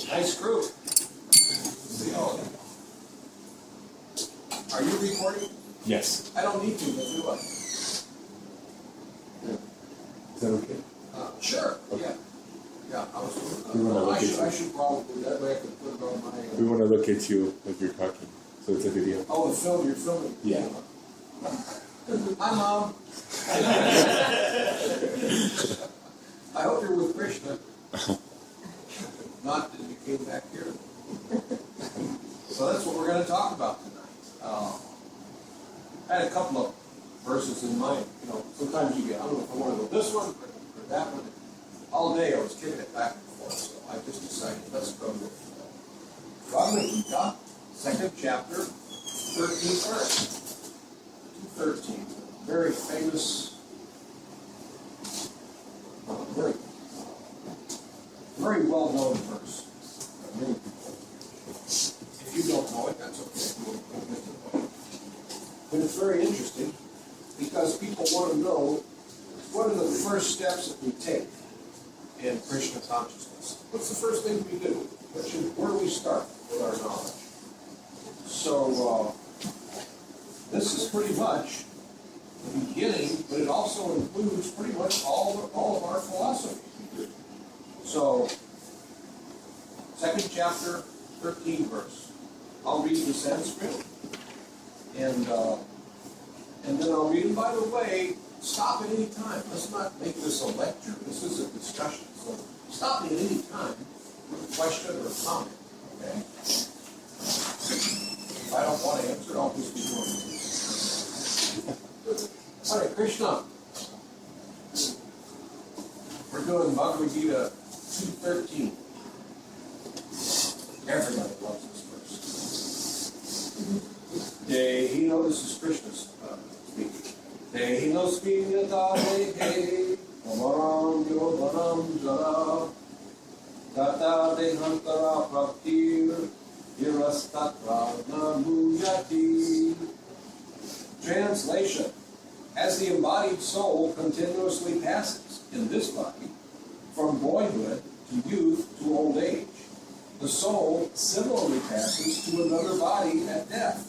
Nice group. Are you recording? Yes. I don't need to, but do I? Is that okay? Sure. Okay. Yeah. Yeah. I should probably that way I could put it on my. We want to look at you as you're talking, so it's a video. Oh, the film you're filming. Yeah. Hi, Mom. I hope you're with Krishna. Not that you came back here. So that's what we're going to talk about tonight. I had a couple of verses in mind. You know, sometimes you get, I don't know if I want to go this one or that one. All day I was kicking it back and forth, so I just decided let's go with Bhagavad-Gītā, 2nd chapter, 13th verse. 13. Very famous, very well-known verse. Many people. If you don't know it, that's okay. We'll get to the point. But it's very interesting because people want to know what are the first steps that we take in Krishna consciousness. What's the first thing we do? Where do we start with our knowledge? So this is pretty much the beginning, but it also includes pretty much all of our philosophy. So, 2nd chapter, 13th verse. I'll read the Sanskrit, and then I'll read it. By the way, stop at any time. Let's not make this a lecture. This is a discussion. So stop me at any time with a question or a comment. Okay? or I'll just ignore you. Hare Krishna. We're doing Bhagavad Gita 2:13. Everybody loves this verse. Dehino, this is Krishna speaking. Dehino spinyata dehe, amaram yodanam jara, tata dehantara praktir, irastatra namuyati. Translation: as the embodied soul continuously passes in this body, from boyhood to youth to old age, the soul similarly passes to another body at death.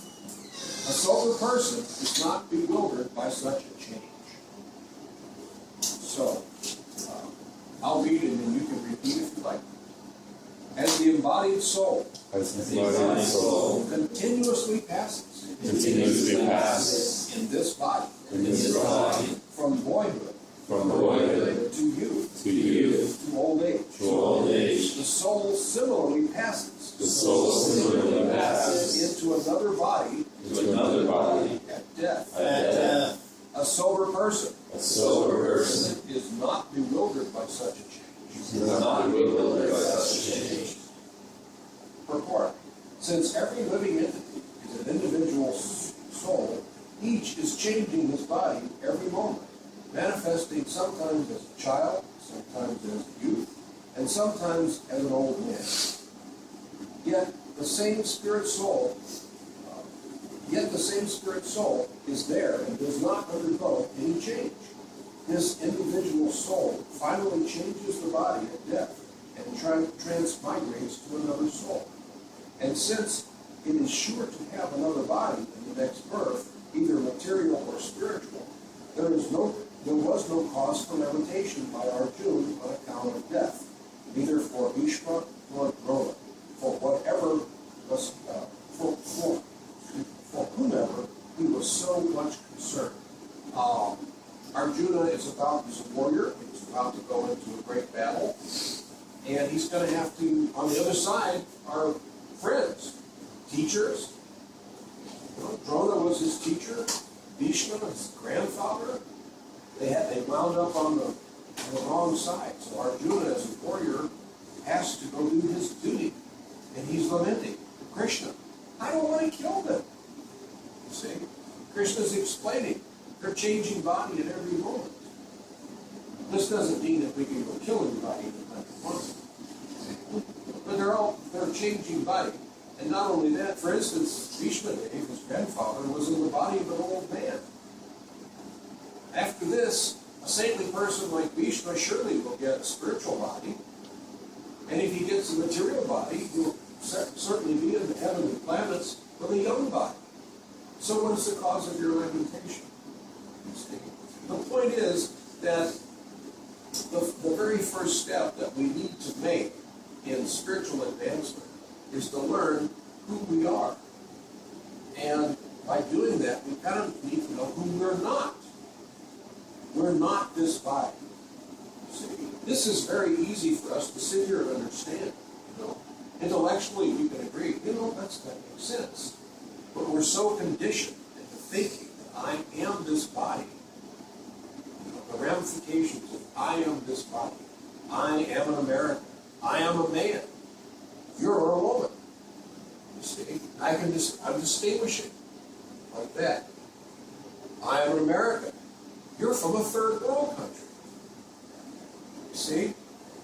A sober person is not bewildered by such a change. So, I'll read it and you can repeat if you like. As the embodied soul continuously passes in this body, from boyhood to youth to old age, the soul similarly passes into another body at death. A sober person is not bewildered by such a change. Purport: since every living entity is an individual soul, each is changing his body every moment, manifesting sometimes as a child, sometimes as a youth, and sometimes as an old man. Yet the same spirit soul is there and does not undergo any change. This individual soul finally changes the body at death and transmigrates to another soul. And since it is sure to have another body in the next birth, either material or spiritual, there was no cause for lamentation by Arjuna on account of death, neither for Bhishma nor Drona, for whomever he was so much concerned. Arjuna is a warrior. He's about to go into a great battle, and he's going to have to, on the other side, are friends, teachers. Drona was his teacher. Bhishma, his grandfather. They wound up on the wrong side. So Arjuna, as a warrior, has to go do his duty, and he's lamenting, Krishna, I don't want to kill them. You see, Krishna's explaining they're changing body at every moment. This doesn't mean that we can go kill anybody at once. But they're changing body. And not only that, for instance, Bhishma, his grandfather, was in the body of an old man. After this, a saintly person like Bhishma surely will get a spiritual body. And if he gets a material body, he'll certainly be in the heavenly planets with a young body. So what is the cause of your lamentation? The point is that the very first step that we need to make in spiritual advancement is to learn who we are. And by doing that, we kind of need to know who we're not. We're not this body. See, this is very easy for us to sit here and understand. Intellectually, we can agree, that makes sense. But we're so conditioned into thinking that I am this body. The ramifications of I am this body. I am an American. I am a man. You're a woman. You see, I'm distinguishing like that. I am an American. You're from a third world country. You see,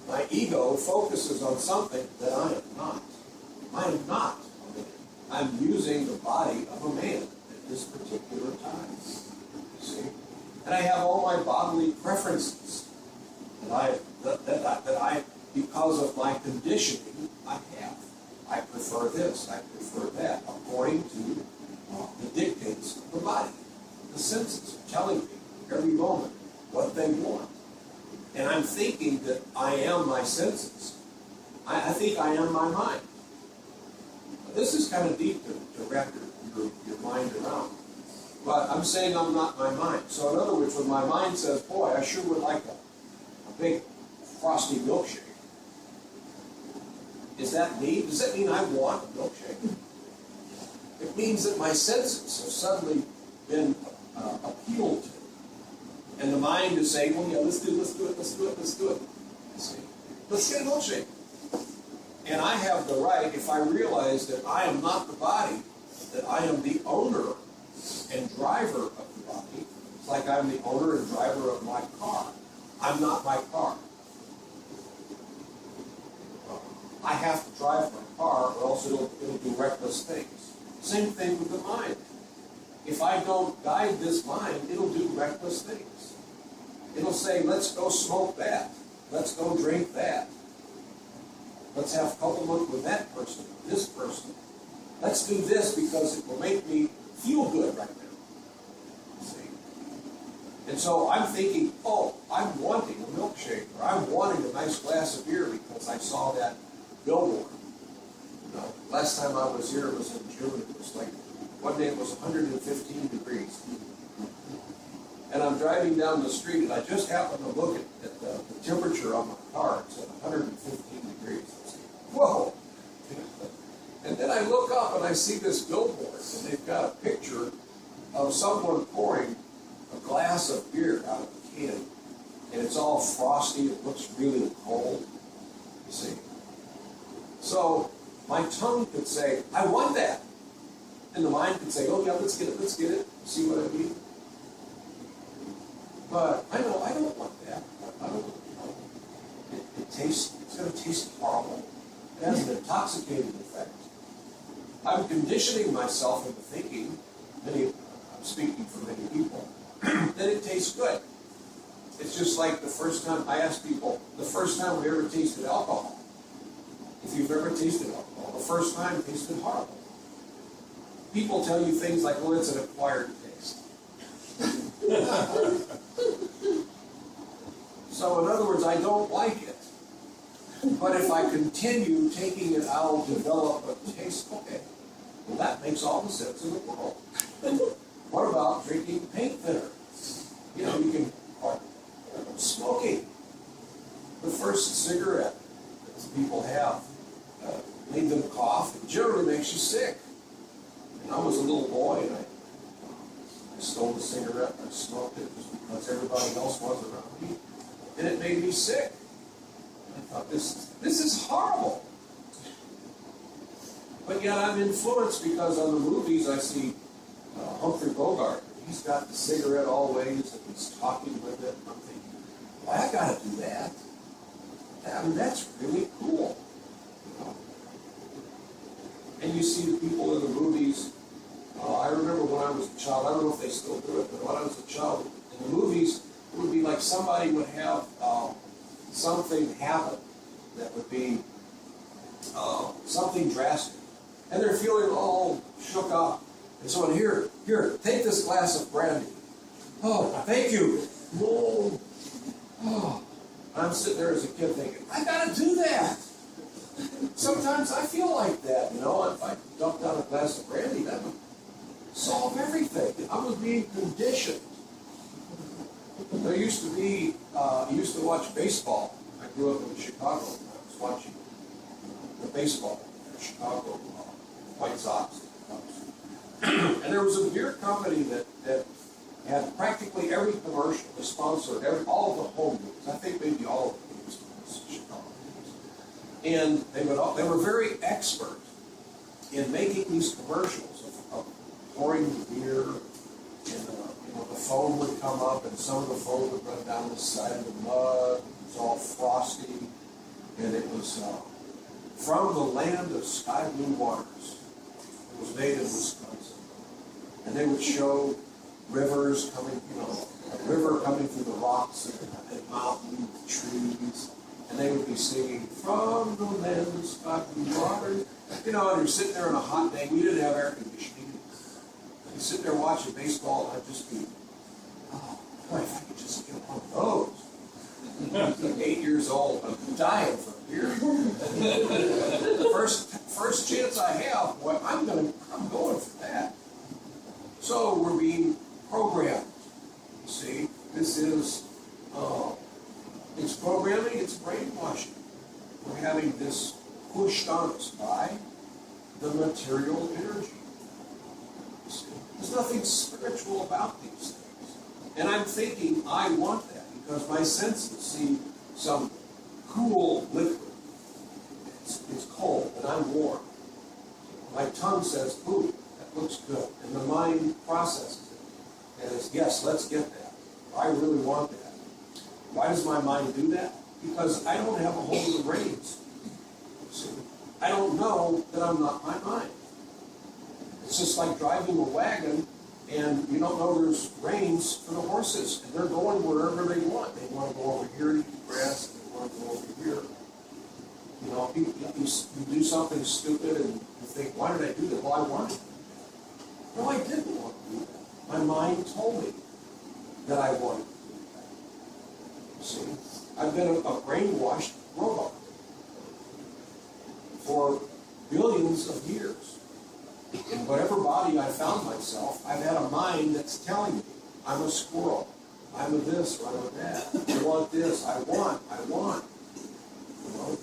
my ego focuses on something that I am not. I am not a man. I'm using the body of a man at this particular time. You see, and I have all my bodily preferences that I, because of my conditioning, I have. I prefer this, I prefer that, according to the dictates of the body. The senses are telling me every moment what they want. And I'm thinking that I am my senses. I think I am my mind. This is kind of deep to wrap your mind around. But I'm saying I'm not my mind. So in other words, when my mind says, boy, I sure would like a big frosty milkshake. Does that mean I want a milkshake? it means that my senses have suddenly been appealed to. And the mind is saying, well, yeah, let's do it. You see? Let's get a milkshake. And I have the right, if I realize that I am not the body, that I am the owner and driver of the body. It's like I'm the owner and driver of my car. I'm not my car. I have to drive my car or else it'll do reckless things. Same thing with the mind. If I don't guide this mind, it'll do reckless things. It'll say, let's go smoke that. Let's go drink that. Let's have couplement with that person, this person. Let's do this because it will make me feel good right now. See? And so I'm thinking, oh, I'm wanting a milkshake, or I'm wanting a nice glass of beer because I saw that billboard. You know, last time I was here, it was in June. It was like, one day it was 115 degrees. And I'm driving down the street, and I just happened to look at the temperature on my car. It's at 115 degrees. I say, whoa! And then I look up, and I see this billboard, and they've got a picture of someone pouring a glass of beer out of a can. And it's all frosty. It looks really cold. You see? So my tongue could say, I want that. And the mind could say, oh yeah, let's get it. See what I mean? But I know I don't want that. I don't want it. It's going to taste horrible. It has an intoxicating effect. I'm conditioning myself into thinking, I'm speaking for many people, that it tastes good. It's just like the first time I ask people, the first time we ever tasted alcohol. If you've ever tasted alcohol, the first time tasted horrible. People tell you things like, well, it's an acquired taste. So in other words, I don't like it. But if I continue taking it, I'll develop a taste. Okay, well that makes all the sense in the world. What about drinking paint thinner? You know, you can, or smoking. The first cigarette that people have made them cough. It generally makes you sick. And I was a little boy, and I stole a cigarette and I smoked it just because everybody else was around me. And it made me sick. I thought, this is horrible. But yet I'm influenced because on the movies I see Humphrey Bogart. He's got the cigarette always, and he's talking with it. And I'm thinking, well, I got to do that. I mean, that's really cool. You know? And you see the people in the movies. I remember when I was a child, I don't know if they still do it, but when I was a child, in the movies, it would be like somebody would have something happen that would be something drastic. And they're feeling all shook up. And so, here, take this glass of brandy. Oh, thank you. Whoa. Oh. I'm sitting there as a kid thinking, I gotta do that. Sometimes I feel like that, you know. If I dumped down a glass of brandy, that would solve everything. I was being conditioned. There used to be, I used to watch baseball. I grew up in Chicago. I was watching the baseball, the Chicago White Sox. And there was a beer company that had practically every commercial, the sponsor, all of the home games. I think maybe all of the games was Chicago games. And they were very expert in making these commercials of pouring the beer, and the foam would come up, and some of the foam would run down the side of the mug. It was all frosty, and it was from the land of sky blue waters. It was made in Wisconsin. And they would show rivers coming, a river coming through the rocks and mountain trees. And they would be singing, from the land of sky blue waters. And you're sitting there on a hot day. We didn't have air conditioning. You sit there watching baseball, and I'd just be, oh, boy, if I could just get one of those. I'm 8 years old, I'm dying for a beer. First chance I have, boy, I'm going for that. So we're being programmed. You see, this is, it's programming, it's brainwashing. We're having this pushed on us by the material energy. nothing spiritual about these things. And I'm thinking, I want that because my senses see some cool liquid. It's cold and I'm warm. My tongue says, ooh, that looks good. And the mind processes it. And it's, yes, let's get that. I really want that. Why does my mind do that? Because I don't have a hold of the reins. See? I don't know that I'm not my mind. It's just like driving a wagon and you don't know there's reins for the horses and they're going wherever they want. They want to go over here to eat grass, and they want to go over here. You know, you do something stupid and you think, why did I do that? Well, I wanted to do that. No, I didn't want to do that. My mind told me that I wanted to do that. See, I've been a brainwashed robot for billions of years. In whatever body I found myself, I've had a mind that's telling me, I'm a squirrel, I'm a this, or I'm a that, I want this, I want. You know?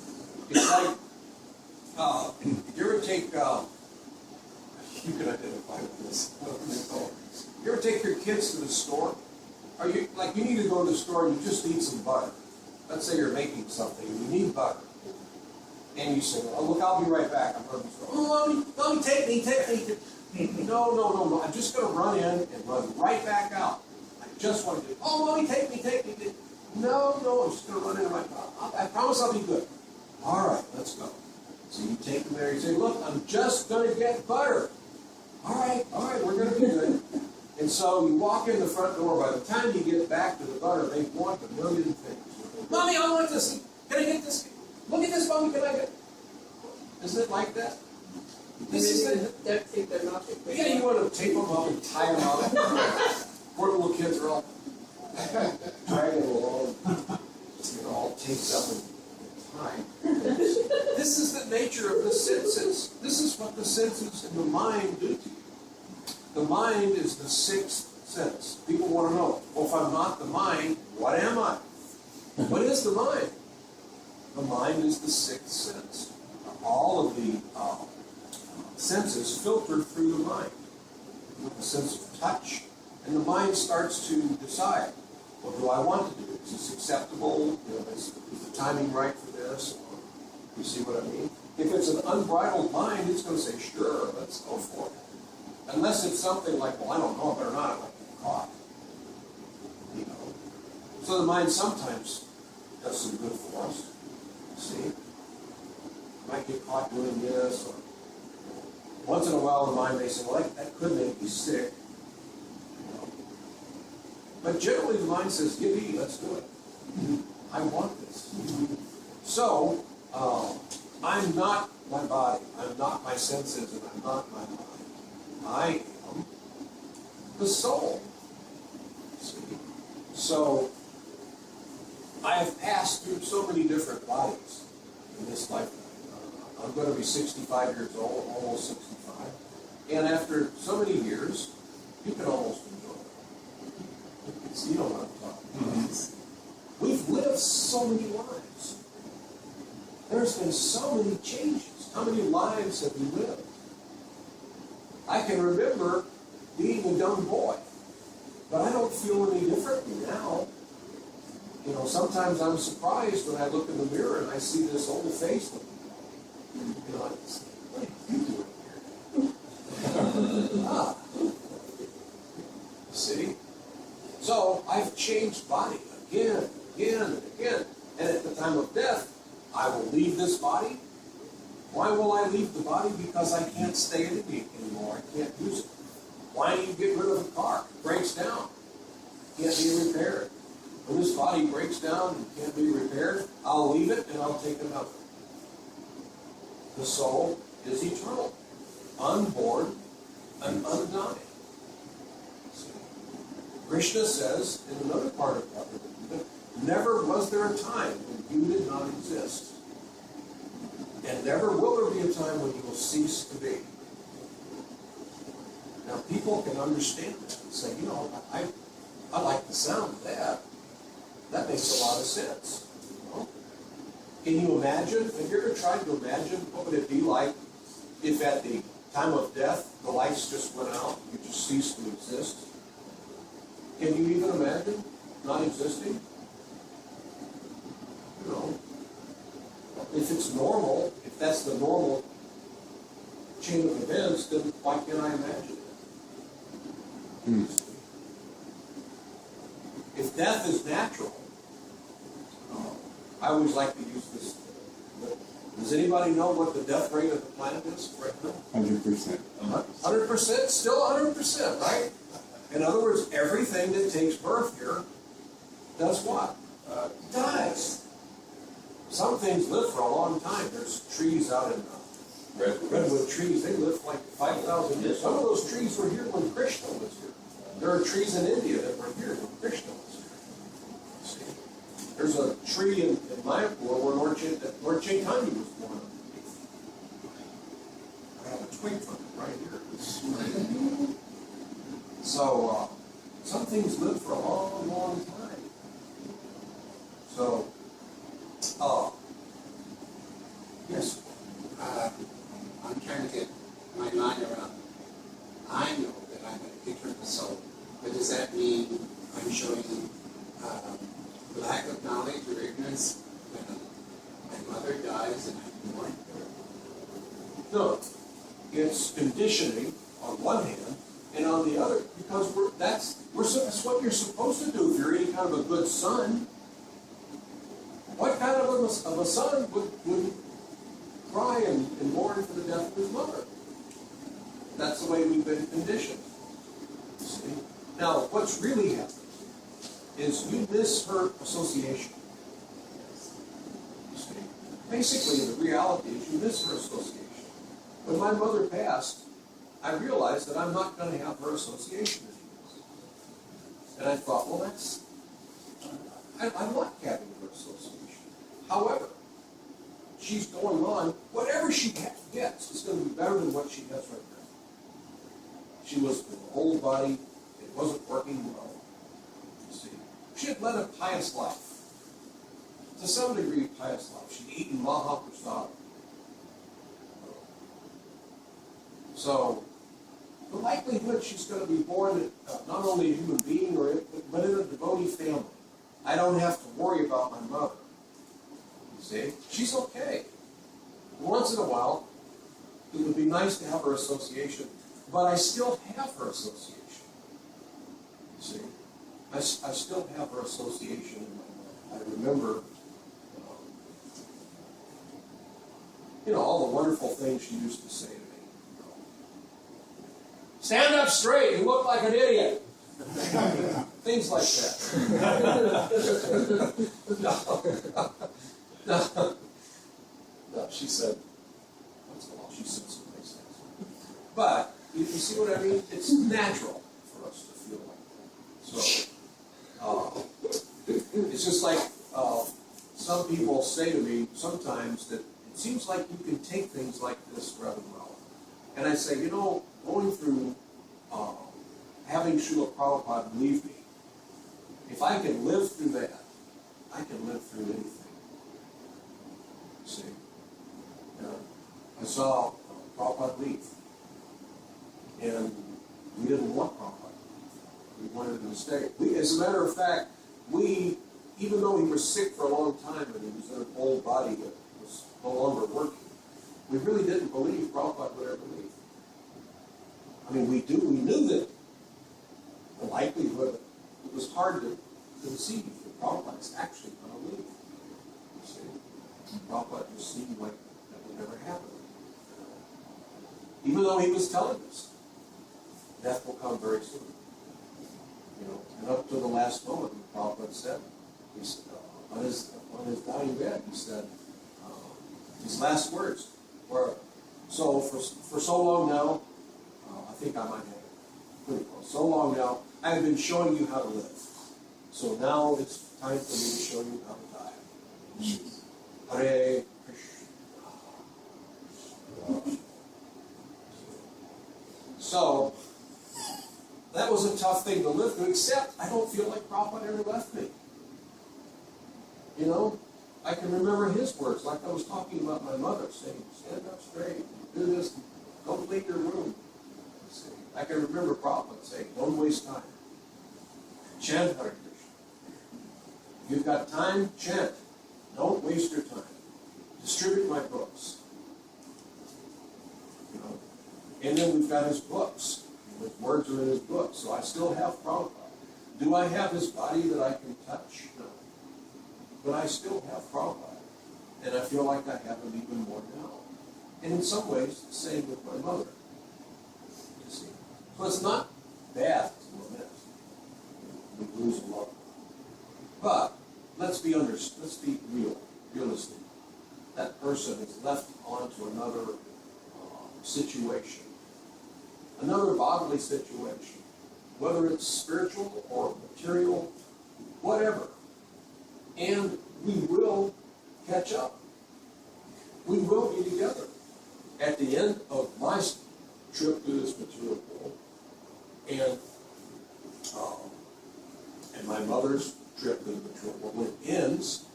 It's like, you ever take, you can identify with this, you ever take your kids to the store? Are you, like you need to go to the store and you just need some butter. Let's say you're making something and you need butter. And you say, oh, look, I'll be right back. I'm going to the store. Oh, mommy, take me. No. I'm just going to run in and run right back out. I just want to do, oh, mommy, take me. No, I'm just going to run in right now. I promise I'll be good. All right, let's go. So you take them there. You say, look, I'm just going to get butter. All right, we're going to be good. And so you walk in the front door. By the time you get back to the butter, they want a million things. Mommy, I want this. Can I get this? Look at this, Mommy, can I get? Isn't it like that? This is they're not. Yeah, you want to tape them up and tie them up. Poor little kids are all dragging along, all taped up and tied. This is the nature of the senses. This is what the senses and the mind do to you. The mind is the sixth sense. People want to know, well, if I'm not the mind, what am I? What is the mind? The mind is the sixth sense. All of the senses filtered through the mind. With the sense of touch. And the mind starts to decide, what do I want to do? Is this acceptable? Is the timing right for this? Or, you see what I mean? If it's an unbridled mind, it's going to say, sure, let's go for it. Unless it's something like, well, I don't know, I better not, I might get caught. You know? So the mind sometimes does some good for us. See? Might get caught doing this, or once in a while the mind may say, well, that could make me sick. You know? But generally the mind says, yippee, let's do it. I want this. So, I'm not my body, I'm not my senses, and I'm not my mind. I am the soul. See? So, I have passed through so many different bodies in this lifetime. I'm going to be 65 years old, almost 65. And after so many years, you can almost enjoy it. You know what I'm talking about. We've lived so many lives. There's been so many changes. How many lives have we lived? I can remember being a young boy, but I don't feel any differently now. You know, sometimes I'm surprised when I look in the mirror and I see this old face looking at me. You know, what are you doing here? See? So I've changed body again, and again. And at the time of death, I will leave this body. Why will I leave the body? Because I can't stay in it anymore. I can't use it. Why do you get rid of a car? It breaks down. Can't be repaired. When this body breaks down and can't be repaired, I'll leave it and I'll take another. The soul is eternal, unborn, and undying. Krishna says in another part of Bhagavad-Gītā, never was there a time when you did not exist. And never will there be a time when you will cease to be. Now people can understand that and say, you know, I like the sound of that. That makes a lot of sense. You know? Can you imagine? Have you ever tried to imagine what would it be like if at the time of death, the lights just went out, you just ceased to exist. Can you even imagine not existing? You know, if it's normal, if that's the normal chain of events, then why can't I imagine it? If death is natural, I always like to use this. Does anybody know what the death rate of the planet is right now? 100%. 100%? Still 100%, right? In other words, everything that takes birth here does what? Dies. Some things live for a long time. There's trees out in redwood trees. They live like 5,000 years. Some of those trees were here when Krishna was here. There are trees in India that were here when Krishna was here. See? There's a tree in Mayapur where Lord Chaitanya was born underneath. I have a twig from it right here. So, some things live for a long, long time. So, yes. I'm trying to get my mind around. I know that I'm an ignorant soul, but does that mean I'm showing lack of knowledge or ignorance when my mother dies and I'm born? No, it's conditioning on one hand, and on the other, because that's what you're supposed to do if you're any kind of a good son. What kind of a son would cry and mourn for the death of his mother? That's the way we've been conditioned. See? Now, what's really happening is you miss her association. You see? Basically, the reality is you miss her association. When my mother passed, I realized that I'm not going to have her association anymore. And I thought, well, I like having her association. However, she's going on, whatever she gets is going to be better than what she has right now. She was with an old body, it wasn't working well. You see, she had led a pious life. To some degree, pious life. She'd eaten Mahaprasad. So, the likelihood she's going to be born not only a human being, but in a devotee family. I don't have to worry about my mother. You see? She's okay. Once in a while, it would be nice to have her association, but I still have her association. You see? I still have her association in my mind. I remember, all the wonderful things she used to say to me. Stand up straight, you look like an idiot. Things like that. No, she said, she said some nice things. But, you see what I mean? It's natural for us to feel like that. So, it's just like some people say to me sometimes that it seems like you can take things like this rather well. And I say, going through having Srila Prabhupada leave me, if I can live through that, I can live through anything. See? I saw Prabhupada leave. And we didn't want Prabhupada to leave. We wanted him to stay. As a matter of fact, even though he was sick for a long time and he was in an old body that was no longer working, we really didn't believe Prabhupada would ever leave. I mean, we knew that the likelihood, it was hard to conceive that Prabhupada is actually going to leave. You see? Prabhupada just seemed like that would never happen. Even though he was telling us, death will come very soon. And up to the last moment, Prabhupada said, on his dying bed, he said, his last words were, so for so long now, I think I might have it pretty close. So long now, I have been showing you how to live. So now it's time for me to show you how to die. Hare Krishna. So, that was a tough thing to live through, except I don't feel like Prabhupada ever left me. I can remember his words, like I was talking about my mother, saying, stand up straight, do this. Don't clean your room. See, I can remember Prabhupada saying, don't waste time. Chant Hare Krishna. If you've got time, chant. Don't waste your time. Distribute my books. You know. And then we've got his books. His words are in his books. So I still have Prabhupada. Do I have his body that I can touch? No. But I still have Prabhupada. And I feel like I have him even more now. And in some ways, the same with my mother. You see. So it's not bad to lament. We lose a lot. But let's be realistic. That person is left onto another situation, another bodily situation, whether it's spiritual or material, whatever. And we will catch up. We will be together. At the end of my trip through this material world, and my mother's trip through the material world, when it ends,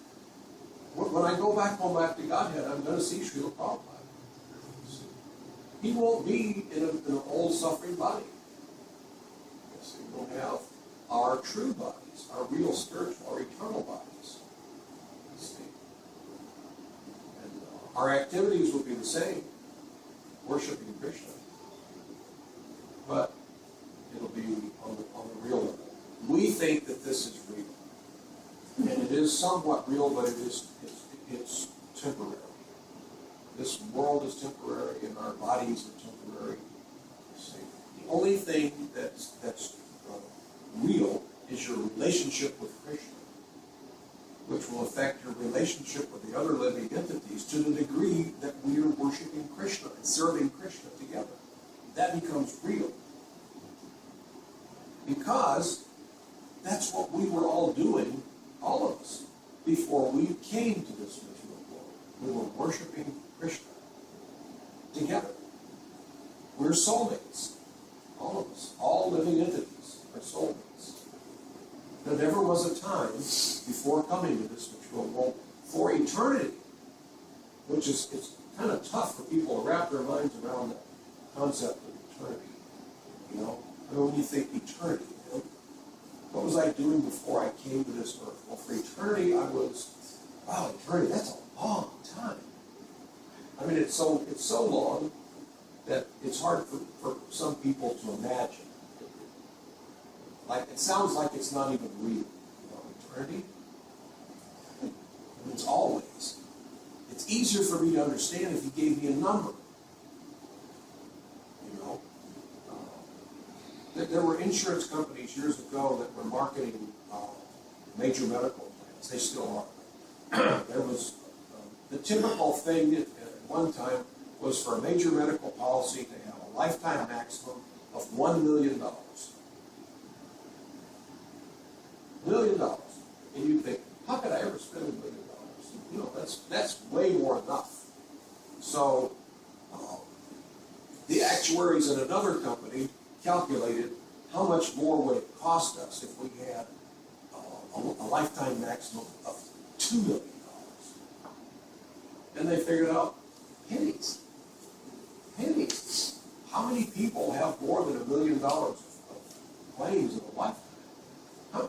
when I go back home back to Godhead, I'm going to see Srila Prabhupada. He won't be in an old suffering body. We'll have our true bodies, our real spiritual, our eternal bodies. And our activities will be the same, worshiping Krishna. But it'll be on the real level. We think that this is real. And it is somewhat real, but it's temporary. This world is temporary, and our bodies are temporary. The only thing that's real is your relationship with Krishna, which will affect your relationship with the other living entities to the degree that we are worshiping Krishna and serving Krishna together. That becomes real. Because that's what we were all doing, all of us, before we came to this material world. We were worshiping Krishna together. We're soulmates. All of us. All living entities are soulmates. There never was a time before coming to this material world for eternity, which is, it's kind of tough for people to wrap their minds around that concept of eternity. You know? I mean, when you think eternity, you know, what was I doing before I came to this earth? Well, for eternity, wow, eternity, that's a long time. I mean, it's so long that it's hard for some people to imagine. Like, it sounds like it's not even real. You know, eternity? It's always. It's easier for me to understand if you gave me a number. You know? There were insurance companies years ago that were marketing major medical plans. They still are. There was the typical thing at one time was for a major medical policy to have a lifetime maximum of $1 million. $1 million. And you think, how could I ever spend $1 million? You know, that's way more than enough. So the actuaries in another company calculated how much more would it cost us if we had a lifetime maximum of $2 million. And they figured out pennies. Pennies. How many people have more than $1 million of claims in a lifetime?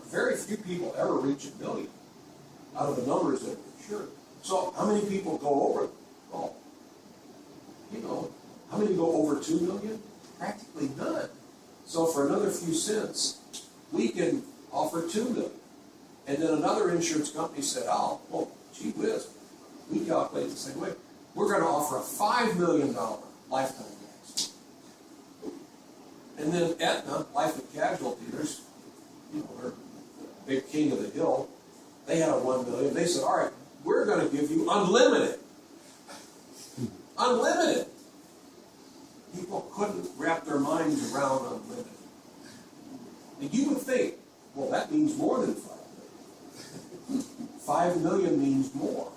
Very few people ever reach $1 million out of the numbers that are insured. So how many people go over? Well, you know, how many go over $2 million? Practically none. So for another few cents, we can offer $2 million. And then another insurance company said, oh, well, gee whiz, we calculate the same way. We're going to offer a $5 million lifetime maximum. And then Aetna, Life and Casualty, there's, you know, they're the big king of the hill. They had a $1 million. They said, all right, we're going to give you unlimited. Unlimited. People couldn't wrap their minds around unlimited. And you would think, well, that means more than 5 million. 5 million means more.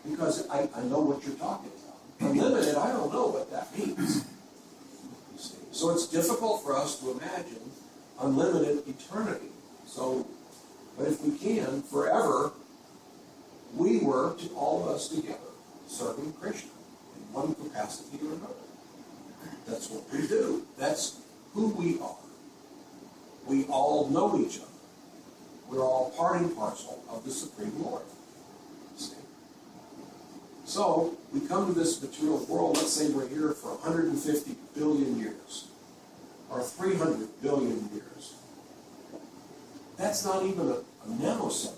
Because I know what you're talking about. Unlimited, I don't know what that means. You see? So it's difficult for us to imagine unlimited eternity. So, but if we can, forever, we were, to all of us together, serving Krishna in one capacity or another. That's what we do. That's who we are. We all know each other. We're all part and parcel of the Supreme Lord. See? So, we come to this material world, let's say we're here for 150 billion years, or 300 billion years. That's not even a nanosecond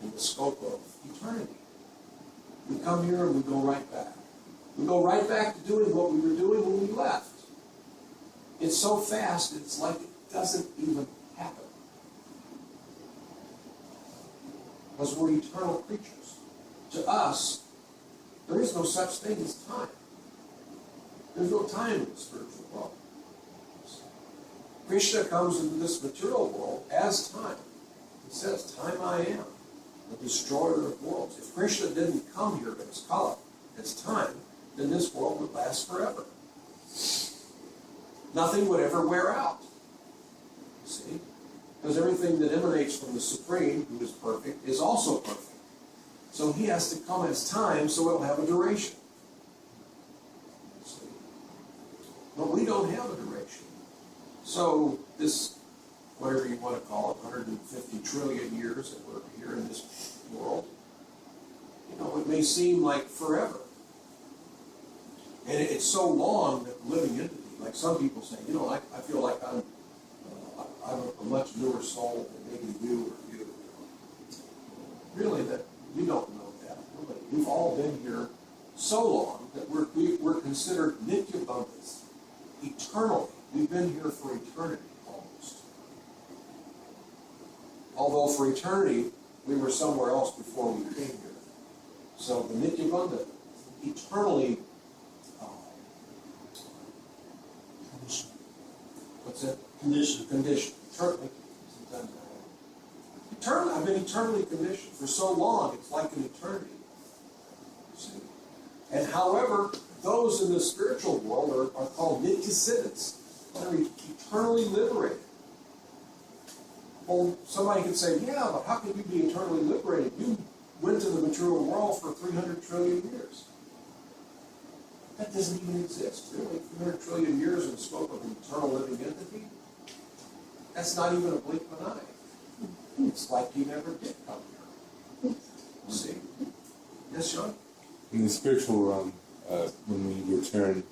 in the scope of eternity. We come here and we go right back. We go right back to doing what we were doing when we left. It's so fast, it's like it doesn't even happen. Because we're eternal creatures. To us, there is no such thing as time. There's no time in the spiritual world. Krishna comes into this material world as time. He says, time I am, the destroyer of worlds. If Krishna didn't come here as Kala, as time, then this world would last forever. Nothing would ever wear out. You see? Because everything that emanates from the Supreme, who is perfect, is also perfect. So he has to come as time, so it'll have a duration. You see? But we don't have a duration. So this, whatever you want to call it, 150 trillion years that we're here in this world, it may seem like forever. And it's so long that the living entity, like some people say, I feel like I'm a much newer soul than maybe you or you. Really, that you don't know that. Really. We've all been here so long that we're considered nityabandhas, eternally. We've been here for eternity, almost. Although for eternity, we were somewhere else before we came here. So the nityabandha, eternally, what's that? Condition. Eternally. Sometimes I've been eternally conditioned for so long, it's like an eternity. See? And however, those in the spiritual world are called nityasiddhas. They're eternally liberated. Well, somebody could say, yeah, but how can you be eternally liberated? You went to the material world for 300 trillion years. That doesn't even exist, really. 300 trillion years in the scope of an eternal living entity. That's not even a blink of an eye. It's like you never did come here. See? Yes, Sean? In the spiritual realm, when we return,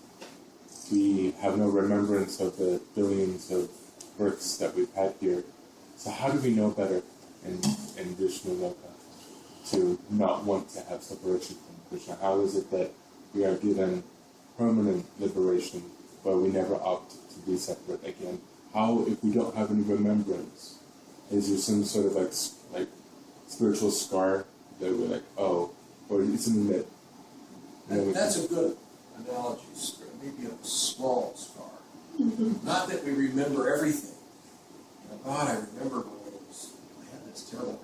we have no remembrance of the billions of births that we've had here. So how do we know better in Vishnu Loka to not want to have separation from Krishna? How is it that we are given permanent liberation, but we never opt to be separate again? How, if we don't have any remembrance, is there some sort of like spiritual scar that we're like, oh, or something that... That's a good analogy, maybe a small scar. Not that we remember everything. God, I remember when I had this terrible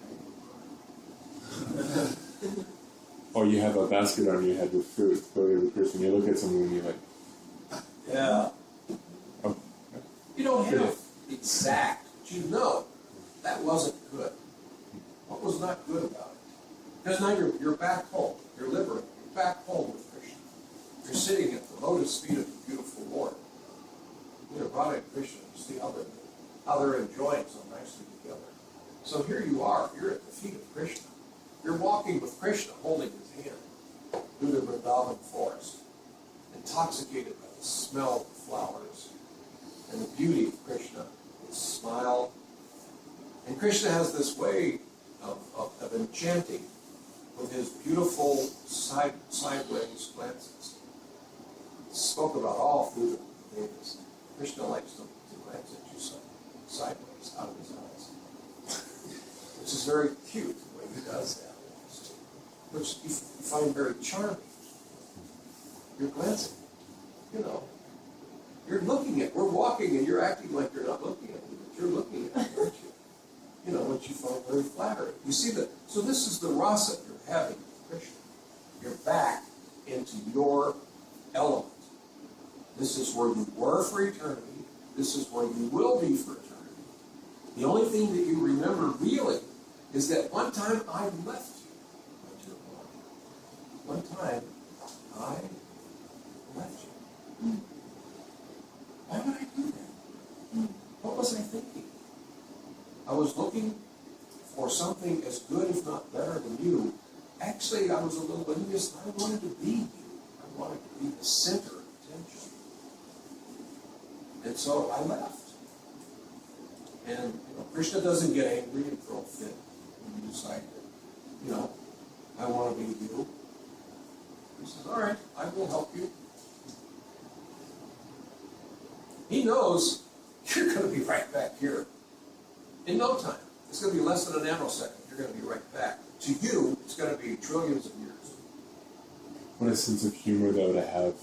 pain. Or you have a basket on your head with fruit, go to the Krishna, you look at someone and you're like... Yeah. Oh. You don't have exact, but you know that wasn't good. What was not good about it? Because now you're back home. You're liberated. You're back home with Krishna. You're sitting at the lotus feet of the beautiful Lord. Radha and Krishna, you see how they're enjoying so nicely together. So here you are. You're at the feet of Krishna. You're walking with Krishna, holding his hand through the Vrindavan forest, intoxicated by the smell of the flowers and the beauty of Krishna, his smile. And Krishna has this way of enchanting with his beautiful sideways glances. Spoke about all through the Vedas. Krishna likes to glance at you sideways, out of his eyes. Which is very cute, the way he does that. Which you find very charming. You're glancing. You're looking at, we're walking and you're acting like you're not looking at me, but you're looking at me, aren't you? Which you find very flattering. You see that? So this is the rasa you're having with Krishna. You're back into your element. This is where you were for eternity. This is where you will be for eternity. The only thing that you remember really is that one time I left you. One time I left you. was I thinking? I was looking for something as good, if not better, than you. Actually, I was a little envious. I wanted to be you. I wanted to be the center of attention. And so I left. And Krishna doesn't get angry and throw a fit when you decide that, I want to be you. He says, all right, I will help you. He knows you're going to be right back here in no time. It's going to be less than a nanosecond. You're going to be right back. To you, it's going to be trillions of years. What a sense of humor, though, to have,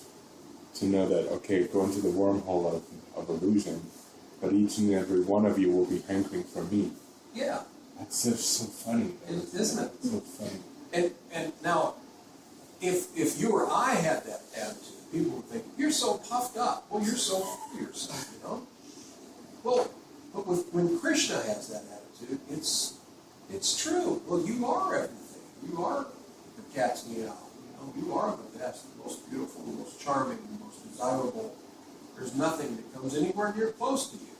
to know that, okay, go into the wormhole of illusion, but each and every one of you will be hankering for me. Yeah. That's just so funny. Isn't it? So funny. And now, if you or I had that attitude, people would think, you're so puffed up. Well, you're so full of yourself, Well, but when Krishna has that attitude, it's true. Well, you are everything. You are the cat's meow. You are the best, the most beautiful, the most charming, the most desirable. There's nothing that comes anywhere near close to you.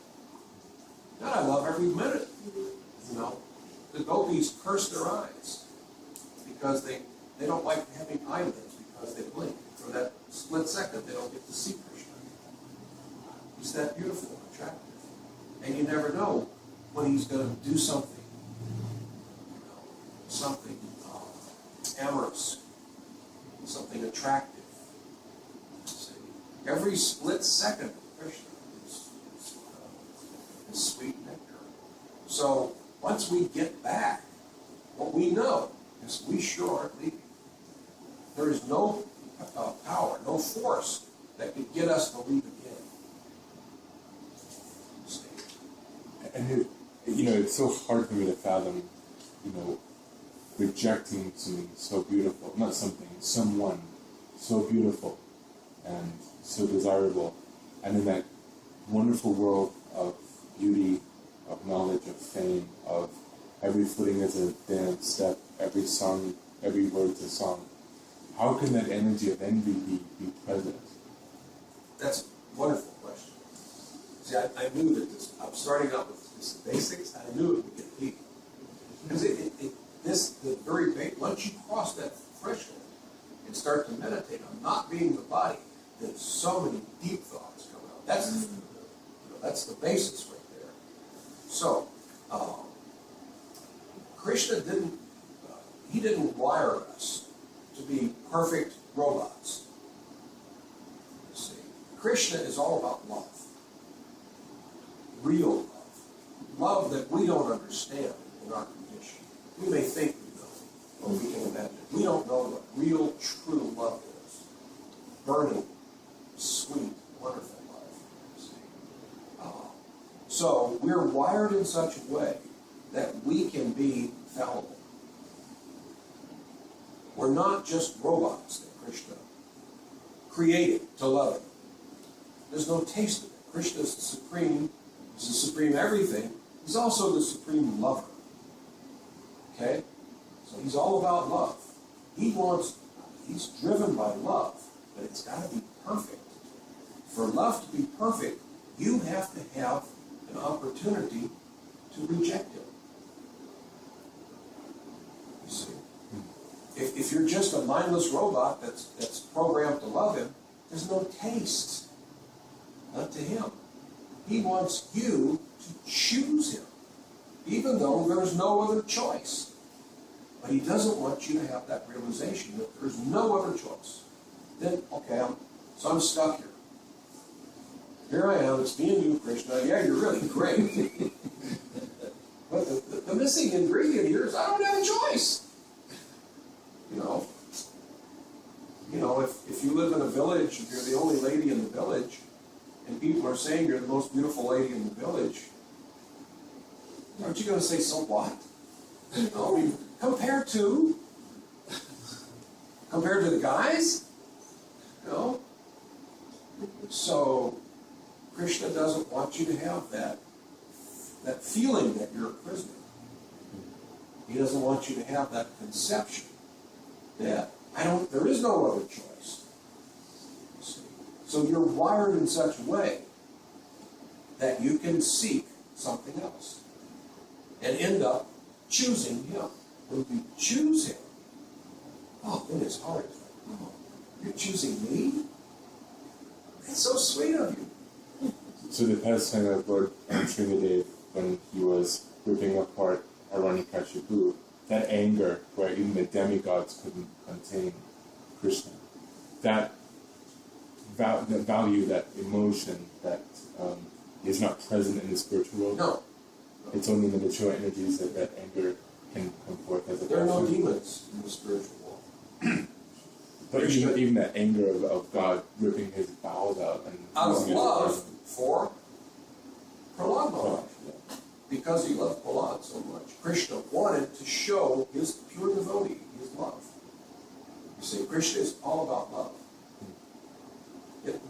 God, I love every minute. The gopis curse their eyes because they don't like having eyelids because they blink. For that split second, they don't get to see Krishna. He's that beautiful and attractive. And you never know when he's going to do something, something amorous, something attractive. See? Every split second of Krishna is sweet nectar. So once we get back, what we know is we sure aren't leaving. There is no power, no force that could get us to leave again. See? And it's so hard for me to fathom, rejecting something so beautiful, not something, someone so beautiful and so desirable, and in that wonderful world of beauty, of knowledge, of fame, of every footing as a dance step, every song, every word's a song. How can that energy of envy be present? That's a wonderful question. See, I knew that I'm starting out with this basics, and I knew it would get deep. Because once you cross that threshold and start to meditate on not being the body, then so many deep thoughts come out. That's the basis right there. So, Krishna didn't wire us to be perfect robots. You see, Krishna is all about love. Real love. Love that we don't understand in our condition. We may think we know, or we can imagine. We don't know what real, true love is. Burning, sweet, wonderful love. You see. So we're wired in such a way that we can be fallible. We're not just robots that Krishna created to love him. There's no taste of it. Krishna is the supreme. He's the supreme everything. He's also the supreme lover. Okay? So he's all about love. He's driven by love, but it's got to be perfect. For love to be perfect, you have to have an opportunity to reject him. You see? If you're just a mindless robot that's programmed to love him, there's no taste. Not to him. He wants you to choose him, even though there's no other choice. But he doesn't want you to have that realization that there's no other choice. Then, okay, I'm stuck here. Here I am, it's me and you, Krishna. Yeah, you're really great. But the missing ingredient here is I don't have a choice. If you live in a village, if you're the only lady in the village, and people are saying you're the most beautiful lady in the village, aren't you going to say, so what? Compared to the guys? So Krishna doesn't want you to have that feeling that you're a prisoner. He doesn't want you to have that conception that there is no other choice. So you're wired in such a way that you can seek something else and end up choosing him. When you choose him, oh, then his heart is like, oh, you're choosing me? That's so sweet of you. So the past time of Lord Sringadev, when he was ripping apart Hiranyakashipu, that anger where even the demigods couldn't contain Krishna, that value, that emotion, that is not present in the spiritual world. No. It's only in the mature energies that anger can come forth as a There are no passion. demons in the spiritual world. But even that anger of God ripping his bowels out and Out of using it love as for Prahlad Maharaj. Yeah. Because he loved Prahlad so much. Krishna wanted to show his pure devotee his love. You see, Krishna is all about love.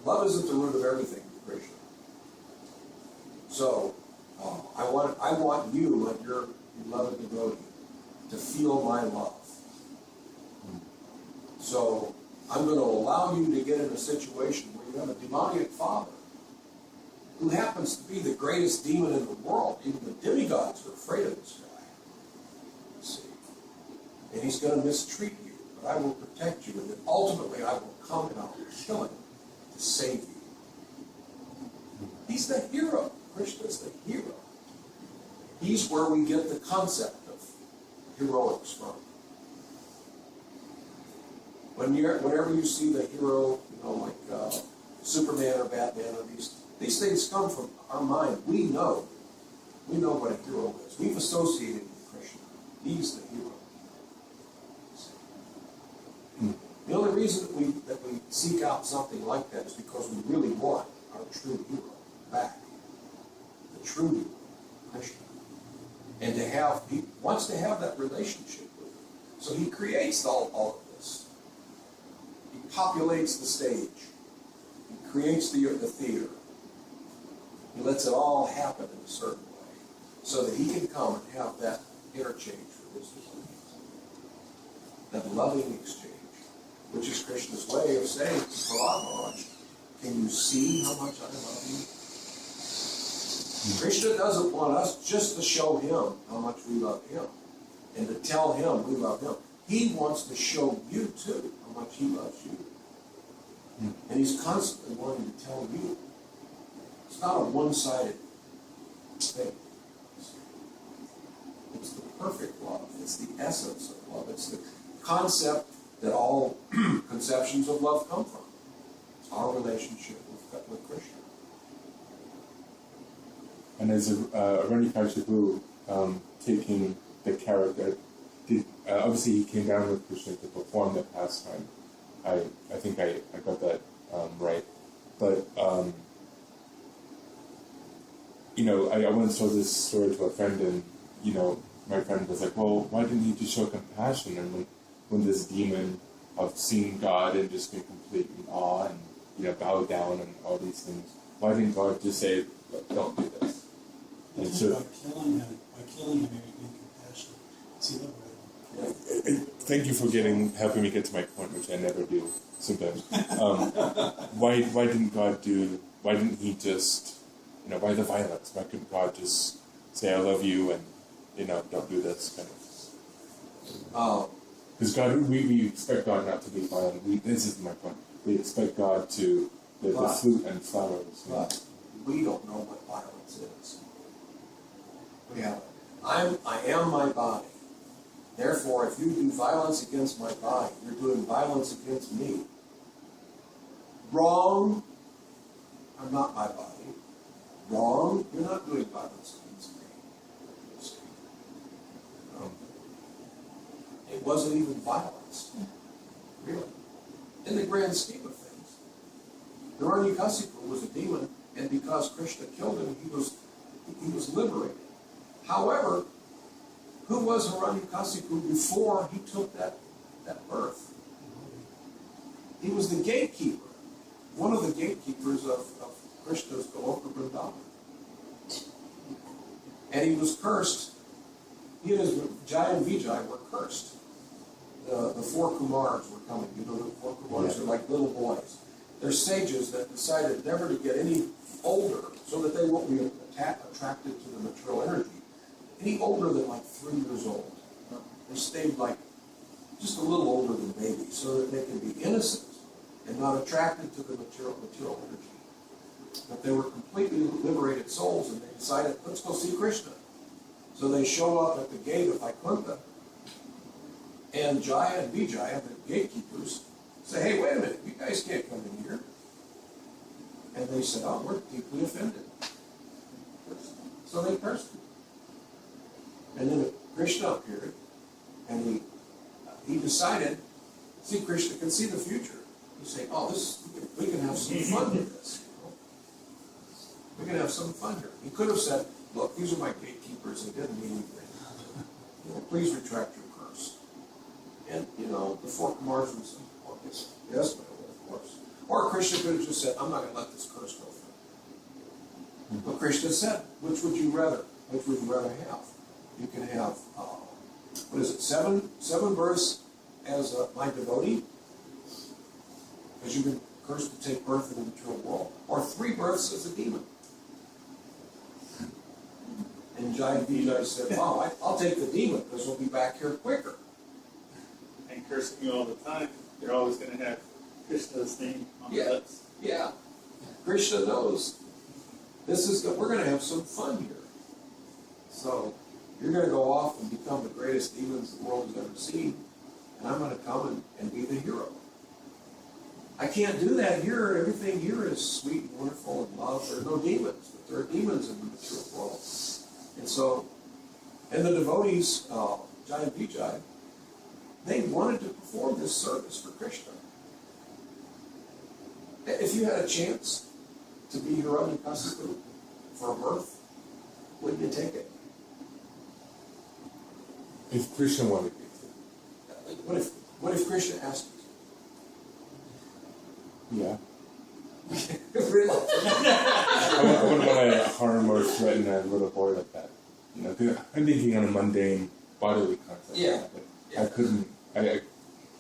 Love isn't the root of everything to Krishna. So, I want you and your beloved devotee to feel my love. So, I'm going to allow you to get in a situation where you have a demoniac father who happens to be the greatest demon in the world. Even the demigods are afraid of this guy. You see? And he's going to mistreat you, but I will protect you, and then ultimately I will come and I will kill him to save you. He's the hero. Krishna's the hero. He's where we get the concept of heroics from. Whenever you see the hero, like Superman or Batman, or these things come from our mind. We know what a hero is. We've associated with Krishna. He's the hero. The only reason that we seek out something like that is because we really want our true hero back. The true hero, Krishna. And he wants to have that relationship with him. So he creates all of this. He populates the stage. He creates the theater. He lets it all happen in a certain way so that he can come and have that interchange for his devotees. That loving exchange, which is Krishna's way of saying to Prahlad Maharaj, can you see how much I love you? Krishna doesn't want us just to show him how much we love him and to tell him we love him. He wants to show you too how much he loves you. And he's constantly wanting to tell you. It's not a one-sided thing. It's the perfect love. It's the essence of love. It's the concept that all conceptions of love come from. It's our relationship with Krishna. And as Hiranyakashipu taking the character, obviously he came down with Krishna to perform the pastime. I think I got that right. But, I once told this story to a friend, and, my friend was like, well, why didn't he just show compassion? And when this demon of seeing God and just being complete in awe and, bow down and all these things, why didn't God just say, don't do this? And so, by killing him, you're being compassionate. See that way? thank you for helping me get to my point, which I never do sometimes. Why didn't he just, why the violence? Why couldn't God just say, I love you, and, don't do this kind of? Because God, we expect God not to be violent. This is my point. We expect God to, the fruit and flowers. But we don't know what violence is. I am my body. Therefore, if you do violence against my body, you're doing violence against me. Wrong, I'm not my body. Wrong, you're not doing violence against me. It wasn't even violence, really, in the grand scheme of things. Hiranyakashipu was a demon, and because Krishna killed him, he was liberated. However, who was Hiranyakashipu before he took that birth? He was the gatekeeper, one of the gatekeepers of Krishna's Goloka Vrindavan. And he was cursed. He and his Jai and Vijay were cursed. The four Kumars were coming. The four Kumars are like little boys. They're sages that decided never to get any older so that they won't don't be attracted to the material energy any older than like 3 years old. They stayed like just a little older than babies, so that they can be innocent and not attracted to the material energy. But they were completely liberated souls, and they decided, let's go see Krishna. So they show up at the gate of Vaikuntha, and Jaya and Vijaya, the gatekeepers, say, hey, wait a minute, you guys can't come in here. And they said, oh, we're deeply offended. So they cursed him. And then Krishna appeared, and he decided, see, Krishna can see the future. He's saying, oh, we can have some fun with this. You know? We can have some fun here. He could have said, look, these are my gatekeepers, they didn't mean anything. You know, please retract your curse. And, you know, the 4 Kumars would say, oh, yes, but of course. Or Krishna could have just said, I'm not going to let this curse go through. But Krishna said, which would you rather? Which would you rather have? You can have, 7 births as my devotee, because you've been cursed to take birth in the material world, or 3 births as a demon. And Jaya Vijay said, wow, I'll take the demon, because we'll be back here quicker. And cursing you all the time, you're always going to have Krishna's name on the lips. Yeah. Krishna knows we're going to have some fun here. So you're going to go off and become the greatest demons the world has ever seen, and I'm going to come and be the hero. I can't do that here. Everything here is sweet and wonderful and love. There are no demons, but there are demons in the material world. And the devotees, Jaya and Vijay, they wanted to perform this service for Krishna. If you had a chance to be Hiranyakasipu for a birth, wouldn't you take it? If Krishna wanted me to. What if Krishna asked you Yeah. to? Really? I wouldn't want to harm or threaten a little boy like that. You know, 'cause I'm thinking on a mundane bodily concept. Yeah. I couldn't. I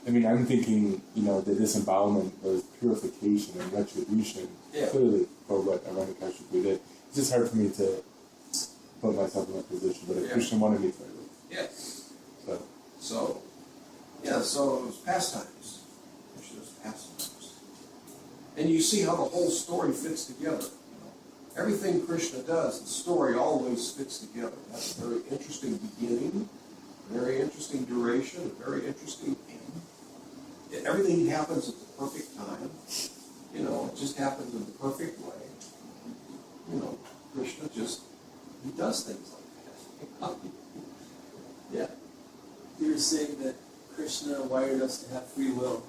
mean, I'm thinking, you know, the disembowelment was purification and retribution, clearly, for what Hiranyakasipu did. It's just hard for me to put myself in that position, but if Krishna wanted me to, I would. Yeah. So So it was pastimes. Krishna's pastimes. And you see how the whole story fits together. You know? Everything Krishna does, the story always fits together. That's a very interesting beginning, very interesting duration, a very interesting end. Everything happens at the perfect time. You know, it just happens in the perfect way. You know, Krishna he does things like that. Yeah. You were saying that Krishna wired us to have free will.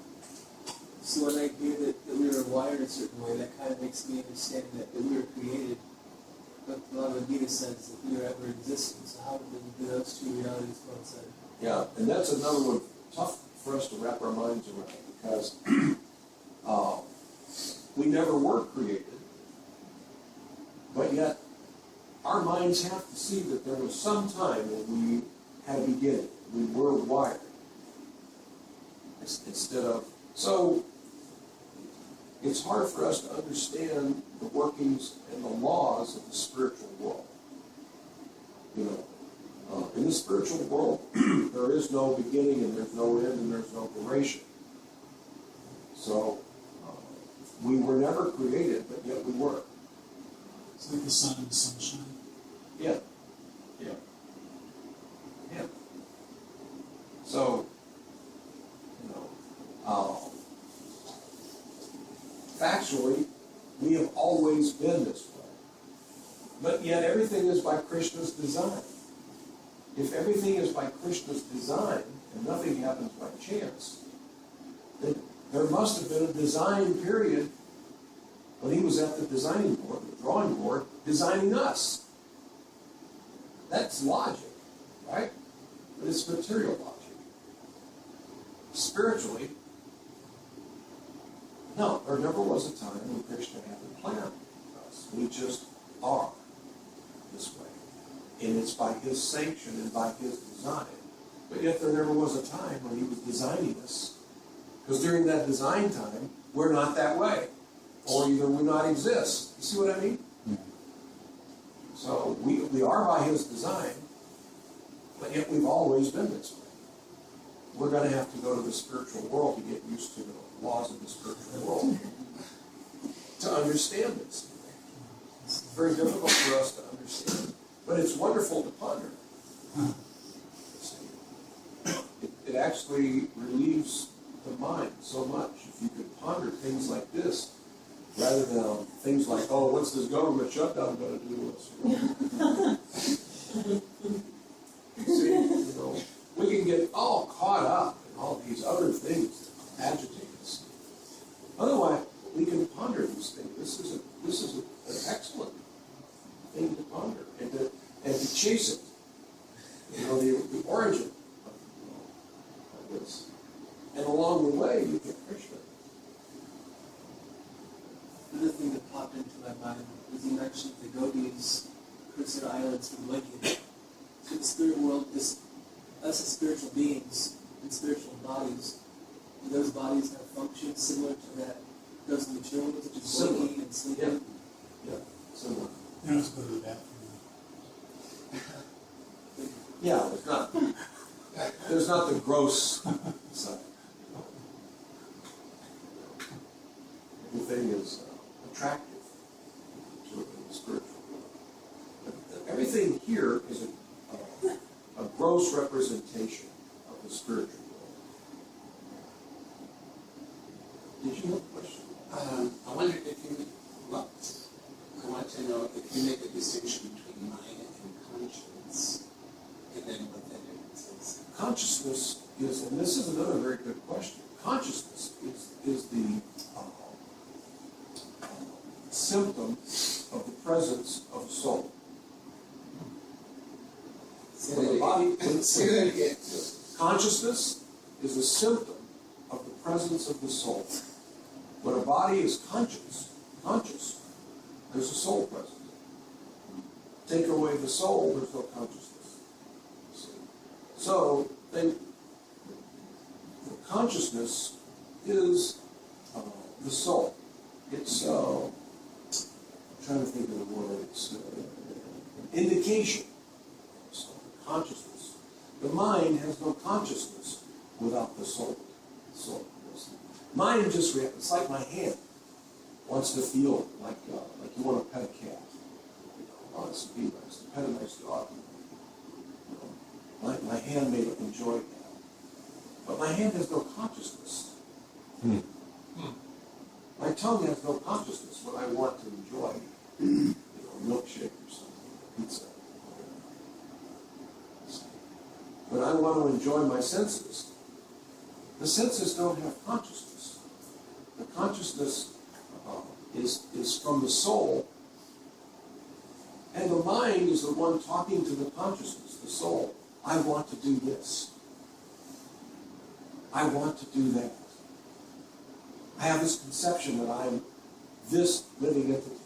So when I hear that we were wired a certain way, that kind of makes me understand that we were created. But Bhagavad-Gītā says that we were ever existing. So how do those two realities coincide? Yeah, and that's another one tough for us to wrap our minds around, because we never were created, but yet our minds have to see that there was some time when we had a beginning. We were wired. So it's hard for us to understand the workings and the laws of the spiritual world. You know, in the spiritual world, there is no beginning and there's no end and there's no duration. So we were never created, but yet we were. It's like the sun and the sunshine. Yeah. So, you know, factually, we have always been this way. But yet everything is by Krishna's design. If everything is by Krishna's design and nothing happens by chance, then there must have been a design period when he was at the designing board, the drawing board, designing us. That's logic, right? But it's material logic. Spiritually, no, there never was a time when Krishna had a plan for us. We just are this way. And it's by his sanction and by his design. But yet there never was a time when he was designing us. Because during that design time, we're not that way. Or either we not exist. You see what I mean? So we are by his design, but yet we've always been this way. We're going to have to go to the spiritual world to get used to the laws of the spiritual world to understand this. It's very difficult for us to understand, but it's wonderful to ponder. It actually relieves the mind so much if you could ponder things like this rather than things like, oh, what's this government shutdown going to do to us? See, you know, we can get all caught up in all these other things that agitate us. Otherwise, we can ponder these things. This is an excellent thing to ponder and to chase it. You know, the origin of this. And along the way, you get Krishna. Another thing that popped into my mind was you mentioned the gopis, Krishna islands from Lincoln. So the spirit world is us as spiritual beings in spiritual bodies. Do those bodies have functions similar to that? Those material ones, such as waking and sleeping? Yeah, similar. You're not supposed to go to the bathroom. Yeah, there's not the gross side. Everything is attractive to the spiritual world. But everything here is a gross representation of the spiritual world. Did you have a question? I wondered if you, well, I want to know if you make a distinction between mind and conscience, and then what that difference is. Consciousness is, and this is another very good question, consciousness is the symptom of the presence of soul. Say When the that body- again. Say that again. Consciousness is a symptom of the presence of the soul. When a body is conscious, there's a soul present. Take away the soul, there's no consciousness. So, then, the consciousness is the soul. It's, I'm trying to think of the word, it's indication. So, consciousness. The mind has no consciousness without the soul. Mind just reacts. It's like my hand wants to feel like you want to pet a cat. You know, oh, this would be nice to pet a nice dog. You know, my hand may enjoy that, but my hand has no consciousness. My tongue has no consciousness when I want to enjoy, you know, milkshake or something, pizza. When I want to enjoy my senses, the senses don't have consciousness. The consciousness is from the soul, and the mind is the one talking to the consciousness, the soul. I want to do this. I want to do that. I have this conception that I'm this living entity,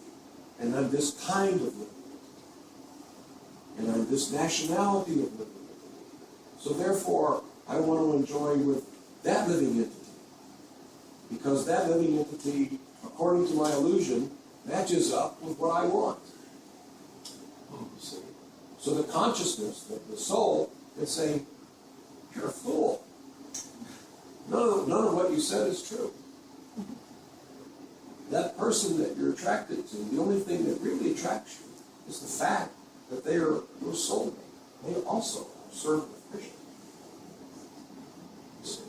and I'm this kind of living entity, and I'm this nationality of living entity. So therefore, I want to enjoy with that living entity, because that living entity, according to my illusion, matches up with what I want. See? So the consciousness, the soul, is saying, you're a fool. None of what you said is true. That person that you're attracted to, the only thing that really attracts you is the fact that they are your soulmate. They also serve with Krishna. See?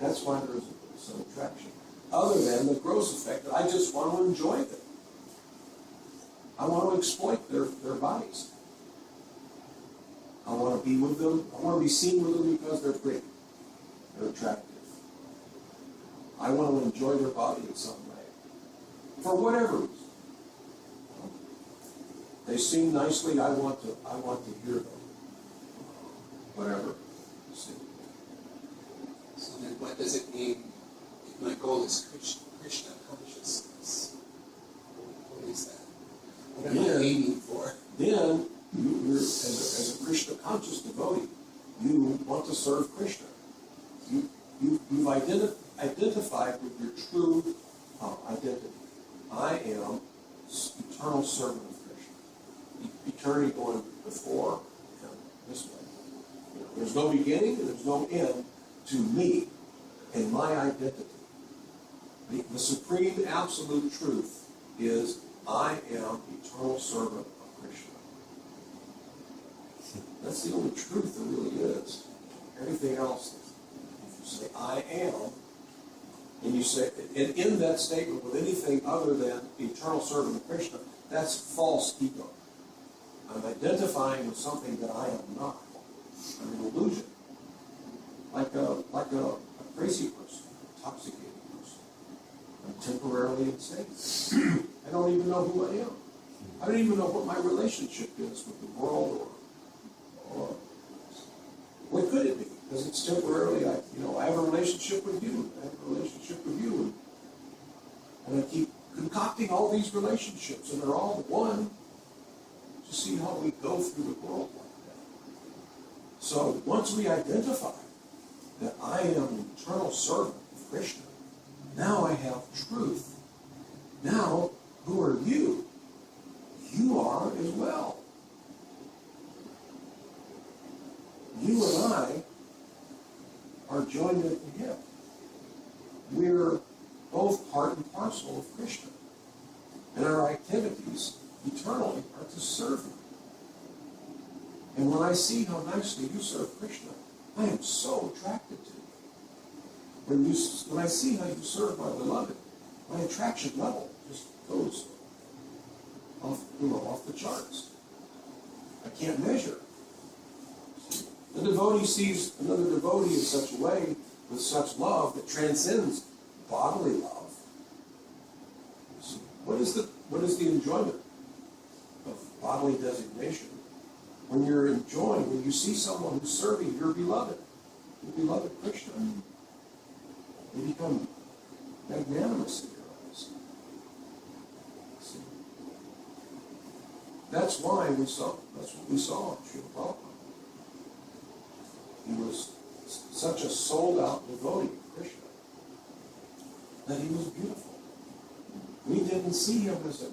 That's why there's some attraction. Other than the gross effect that I just want to enjoy them. I want to exploit their bodies. I want to be with them. I want to be seen with them because they're pretty. They're attractive. I want to enjoy their body in some way. For whatever reason. They sing nicely, I want to hear them. Whatever. See. So then what does it mean if my goal is Krishna consciousness? What is that? What am I aiming for? Then, you're, as a Krishna conscious devotee, you want to serve Krishna. You've identified with your true identity. I am eternal servant of Krishna. eternity going before and this way. You know, there's no beginning and there's no end to me and my identity. The supreme absolute truth is I am eternal servant of Krishna. That's the only truth there really is. Everything else, if you say I am, and you say, and in that statement with anything other than eternal servant of Krishna, that's false ego. I'm identifying with something that I am not. I'm an illusion. Like a crazy person, intoxicated person. I'm temporarily insane. I don't even know who I am. I don't even know what my relationship is with the world or what could it be? Because it's temporarily, I have a relationship with you, I have a relationship with you. And I keep concocting all these relationships, and they're all one. To see how we go through the world like that. So once we identify that I am an eternal servant of Krishna, now I have truth. Now, who are you? You are as well. You and I are joined at the hip. We're both part and parcel of Krishna. And our activities eternally are to serve him. And when I see how nicely you serve Krishna, I am so attracted to you. When I see how you serve my beloved, my attraction level just goes off the charts. I can't measure. The devotee sees another devotee in such a way, with such love that transcends bodily love. What is the enjoyment of bodily designation? When you're enjoying, when you see someone who's serving your beloved Krishna, they become magnanimous in your eyes. See? That's what we saw in Srila Prabhupada. He was such a sold-out devotee of Krishna that he was beautiful. We didn't see him as an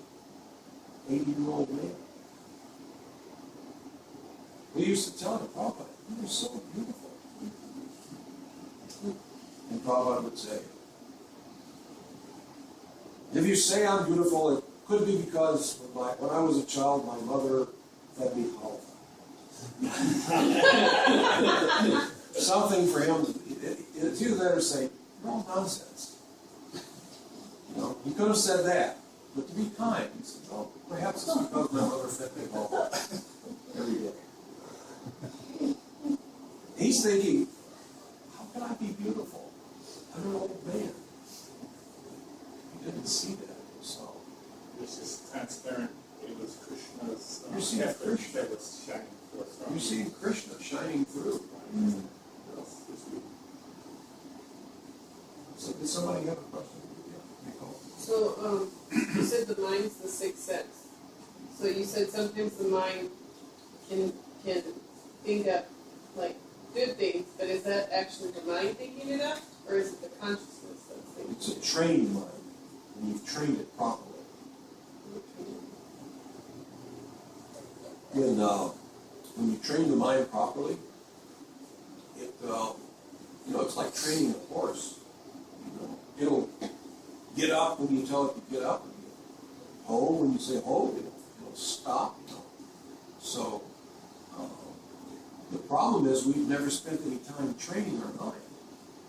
80-year-old man. We used to tell him, Prabhupada, you were so beautiful. And Prabhupada would say, if you say I'm beautiful, it could be because when I was a child, my mother fed me halva. Something for him, it's either that or say, you're all nonsense. He could have said that, but to be kind, he said, oh, perhaps it's because my mother fed me halva every day. He's thinking, how can I be beautiful? I'm an old man. He didn't see that himself. It was just transparent. It was Krishna's You see Krishna. that was shining forth. You see Krishna shining through. So did somebody have a question? Yeah, Nicole. So, you said the mind's the sixth sense. So you said sometimes the mind can think up like good things, but is that actually the mind thinking it up, or is it the consciousness that's thinking? It's a trained mind, and you've trained it properly. When you train the mind properly, it's like training a horse. It'll get up when you tell it to get up. Ho when you say ho, it'll stop. So the problem is we've never spent any time training our mind.